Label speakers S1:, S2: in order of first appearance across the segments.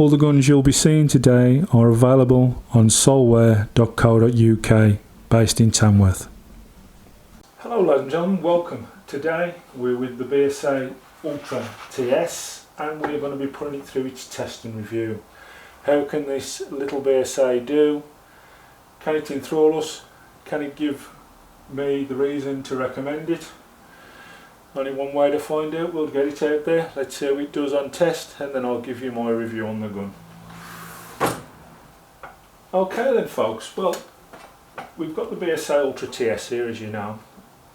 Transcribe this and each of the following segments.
S1: All the guns you'll be seeing today are available on solware.co.uk, based in Tamworth. Hello ladies and gentlemen, welcome. Today we're with the BSA Ultra TS and we're going to be putting it through its test and review. How can this little BSA do? Can it enthrall us? Can it give me the reason to recommend it? Only one way to find out. We'll get it out there. Let's see how it does on test and then I'll give you my review on the gun. Okay then folks, well we've got the BSA Ultra TS here, as you know.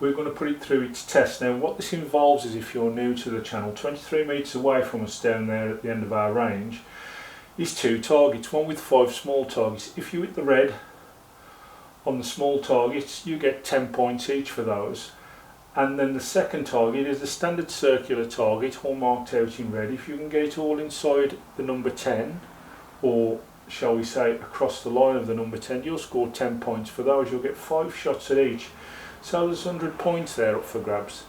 S1: We're going to put it through its test. Now what this involves is, if you're new to the channel, 23 metres away from us down there at the end of our range is 2 targets, one with 5 small targets. If you hit the red on the small targets you get 10 points each for those. And then the second target is the standard circular target, all marked out in red. If you can get it all inside the number 10, or shall we say across the line of the number 10, you'll score 10 points for those. You'll get 5 shots at each. So there's 100 points there up for grabs.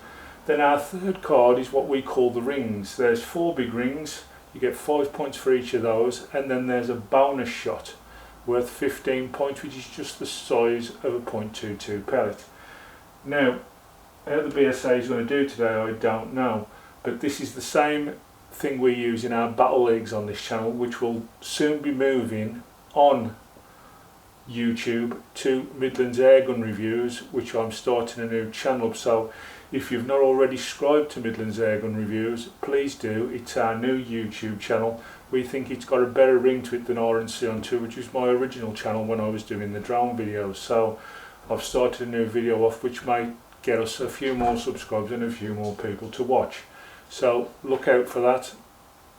S1: Then our third card is what we call the rings. There's 4 big rings, you get 5 points for each of those, and then there's a bonus shot worth 15 points, which is just the size of a .22 pellet. Now, how the BSA is going to do today I don't know, but this is the same thing we use in our battle leagues on this channel, which will soon be moving on YouTube to Midlands Airgun Reviews, which I'm starting a new channel. So if you've not already subscribed to Midlands Airgun Reviews, please do. It's our new YouTube channel. We think it's got a better ring to it than R&C on 2, which is my original channel when I was doing the drone videos. So I've started a new video off which may get us a few more subscribers and a few more people to watch. So look out for that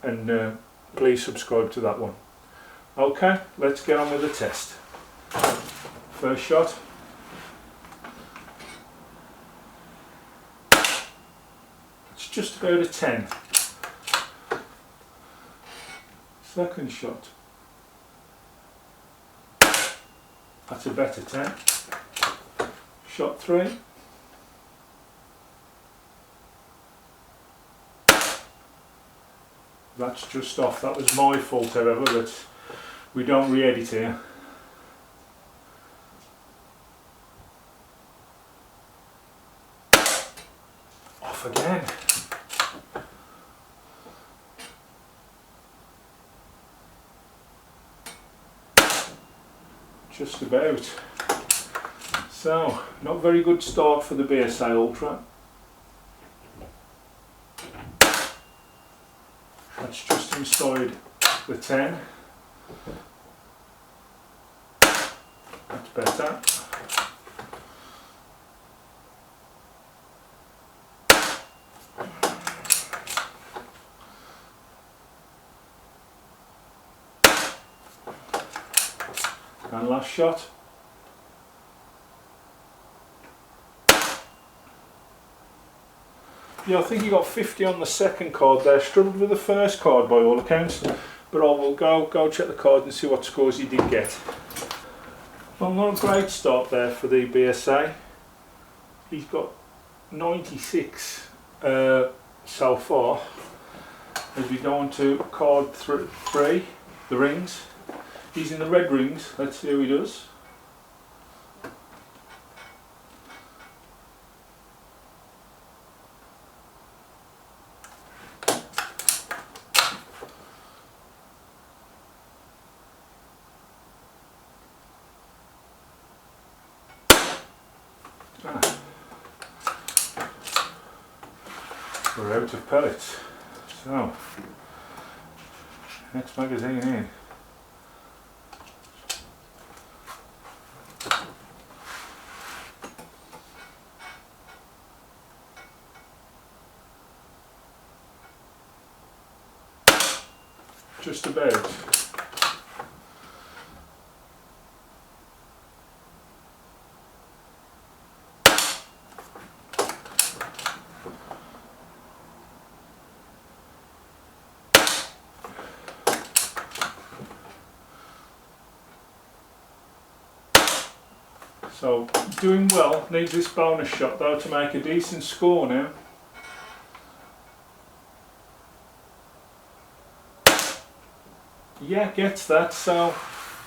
S1: and please subscribe to that one. Okay, let's get on with the test. First shot. It's just about a 10. Second shot. That's a better 10. Shot 3. That's just off. That was my fault, however, that we don't re-edit here. Off again. Just about. So, not very good start for the BSA Ultra. That's just inside the 10. That's better. And last shot. Yeah, I think he got 50 on the second card there. Struggled with the first card by all accounts, but I will go check the card and see what scores he did get. Well, not a great start there for the BSA. He's got 96 so far. As we go on to card 3, the rings. He's in the red rings. Let's see how he does. We're out of pellets, so next magazine in. Just about. So doing well, needs this bonus shot though to make a decent score now. yeah, gets that. So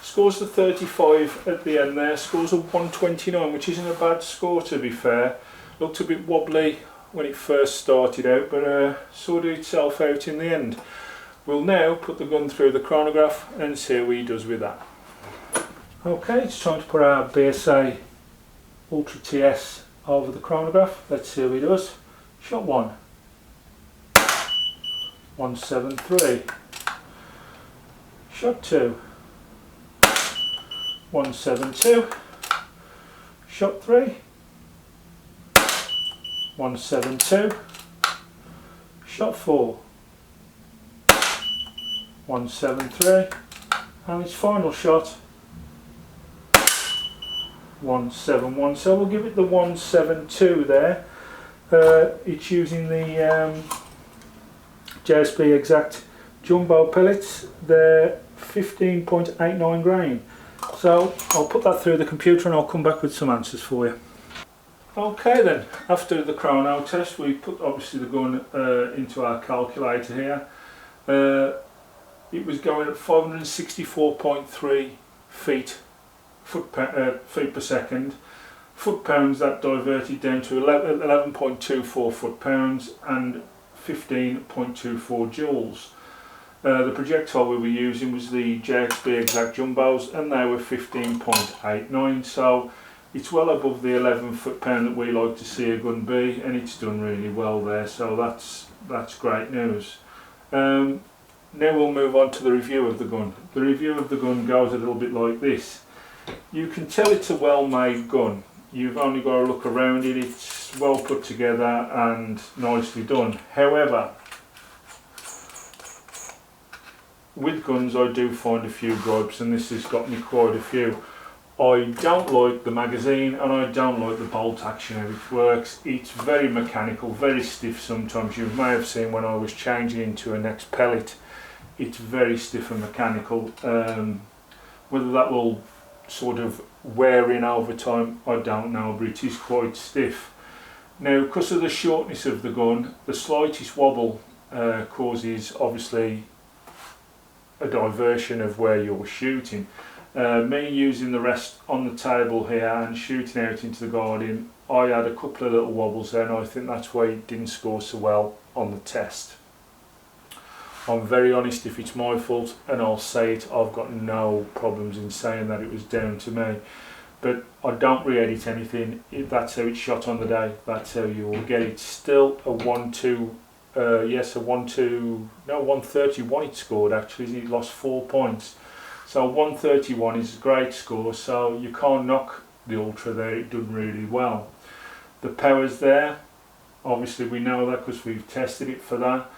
S1: scores the 35 at the end there, scores a 129, which isn't a bad score to be fair. Looked a bit wobbly when it first started out, but sorted itself out in the end. We'll now put the gun through the chronograph and see how he does with that. Okay, it's time to put our BSA Ultra TS over the chronograph. Let's see how he does. Shot 1, 173. Shot 2, 172. Shot 3, 172. Shot 4, 173. And his final shot, 171. So we'll give it the 172 there. It's using the JSB Exact jumbo pellets. They're 15.89 grain. So I'll put that through the computer and I'll come back with some answers for you. Okay then, after the chrono test we put obviously the gun into our calculator here. It was going at 564.3 feet per second. Foot pounds, that diverted down to 11.24 foot pounds and 15.24 joules. The projectile we were using was the JSB Exact Jumbos and they were 15.89, so it's well above the 11 foot pound that we like to see a gun be, and it's done really well there, so that's great news. Now we'll move on to the review of the gun. The review of the gun goes a little bit like this. You can tell it's a well made gun. You've only got to look around it, it's well put together and nicely done. However, with guns I do find a few gripes, and this has got me quite a few. I don't like the magazine and I don't like the bolt action how it works. It's very mechanical, very stiff sometimes. You may have seen when I was changing into a next pellet, it's very stiff and mechanical. Whether that will sort of wear in over time, I don't know, but it is quite stiff. Now, because of the shortness of the gun, the slightest wobble causes obviously a diversion of where you're shooting. Me using the rest on the table here and shooting out into the garden, I had a couple of little wobbles there, and I think that's why it didn't score so well on the test. I'm very honest if it's my fault, and I'll say it. I've got no problems in saying that it was down to me, but I don't re-edit anything. If that's how it's shot on the day, that's how you will get it. Still a 131 it scored actually. It lost 4 points, so 131 is a great score, so you can't knock the Ultra there. It done really well. The power's there, obviously we know that because we've tested it for that.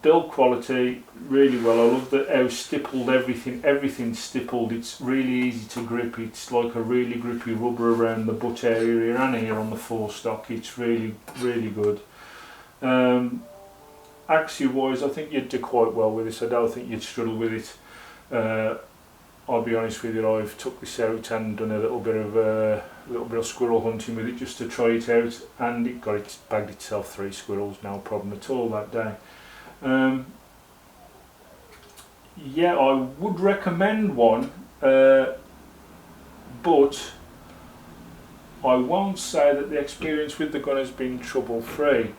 S1: Build quality really well. I love that how stippled everything's stippled. It's really easy to grip. It's like a really grippy rubber around the butt area and here on the forestock. It's really good. Accuracy wise, I think you'd do quite well with this. I don't think you'd struggle with it. I'll be honest with you, I've took this out and done a little bit of squirrel hunting with it just to try it out, and it bagged itself 3 squirrels, no problem at all that day. Yeah, I would recommend one, but I won't say that the experience with the gun has been trouble free.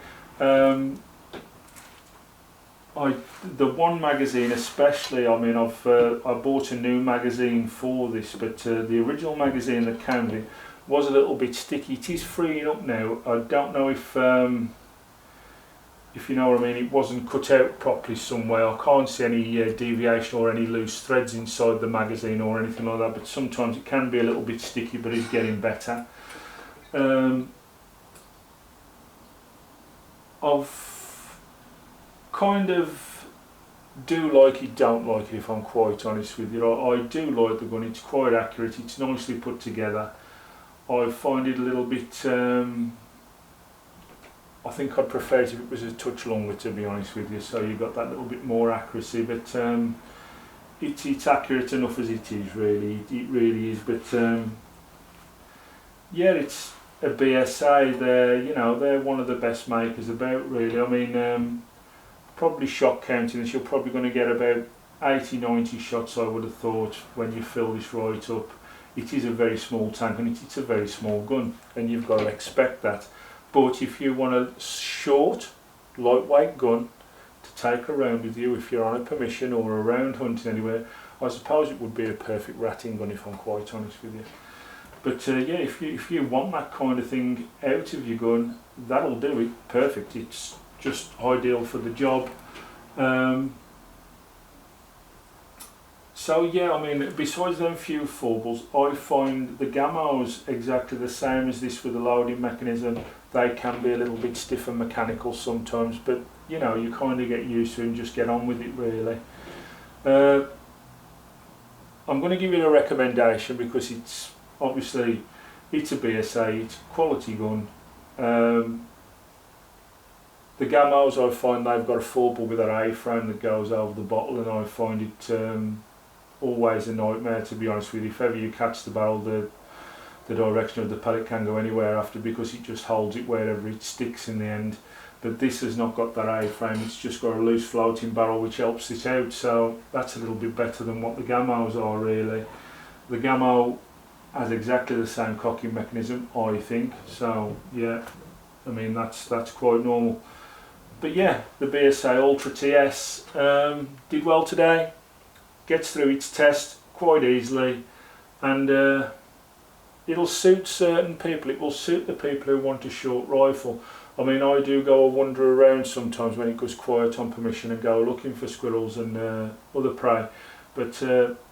S1: The one magazine especially, I mean, I bought a new magazine for this, but the original magazine that came with it was a little bit sticky. It is freeing up now. I don't know if you know what I mean. It wasn't cut out properly somewhere. I can't see any deviation or any loose threads inside the magazine or anything like that, but sometimes it can be a little bit sticky, but it's getting better. I've kind of do like it, don't like it, if I'm quite honest with you. I do like the gun. It's quite accurate, it's nicely put together. I find it a little bit, I think I'd prefer it if it was a touch longer, to be honest with you, so you got that little bit more accuracy, but it's accurate enough as it is, really. It really is. But yeah, it's a BSA. They're one of the best makers about, really. I mean, probably shot counting this, you're probably going to get about 80-90 shots I would have thought when you fill this right up. It is a very small tank and it's a very small gun, and you've got to expect that. But if you want a short, lightweight gun to take around with you if you're on a permission or around hunting anywhere, I suppose it would be a perfect ratting gun, if I'm quite honest with you. But yeah, if you want that kind of thing out of your gun, that'll do it perfect. It's just ideal for the job. So yeah, I mean, besides them few foibles, I find the Gamos exactly the same as this with the loading mechanism. They can be a little bit stiff and mechanical sometimes, but you know, you kind of get used to it and just get on with it really. I'm going to give you a recommendation because it's obviously, it's a BSA, it's a quality gun. The Gamos, I find they've got a foible with an A-frame that goes over the bottle, and I find it always a nightmare, to be honest with you. If ever you catch the barrel, the direction of the pellet can go anywhere after, because it just holds it wherever it sticks in the end. But this has not got that A-frame, it's just got a loose floating barrel which helps it out, so that's a little bit better than what the Gamos are really. The Gamo has exactly the same cocking mechanism, I think, so yeah, I mean that's quite normal. But yeah, the BSA Ultra TS did well today, gets through its test quite easily, and it'll suit certain people. It will suit the people who want a short rifle. I mean, I do go and wander around sometimes when it goes quiet on permission and go looking for squirrels and other prey, but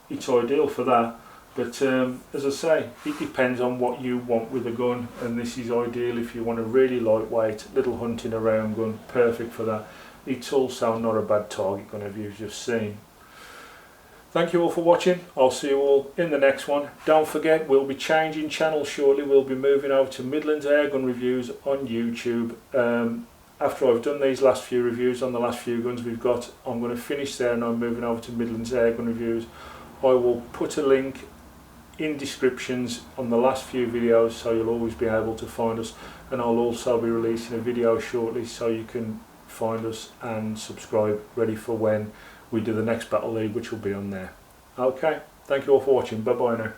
S1: it's ideal for that. But as I say, it depends on what you want with a gun, and this is ideal if you want a really lightweight little hunting around gun, perfect for that. It's also not a bad target gun, as you've just seen. Thank you all for watching. I'll see you all in the next one. Don't forget, we'll be changing channel shortly. We'll be moving over to Midlands Airgun Reviews on YouTube. After I've done these last few reviews on the last few guns we've got, I'm going to finish there and I'm moving over to Midlands Airgun Reviews. I will put a link in descriptions on the last few videos, so you'll always be able to find us, and I'll also be releasing a video shortly so you can find us and subscribe, ready for when we do the next Battle League, which will be on there. Okay, thank you all for watching. Bye bye now.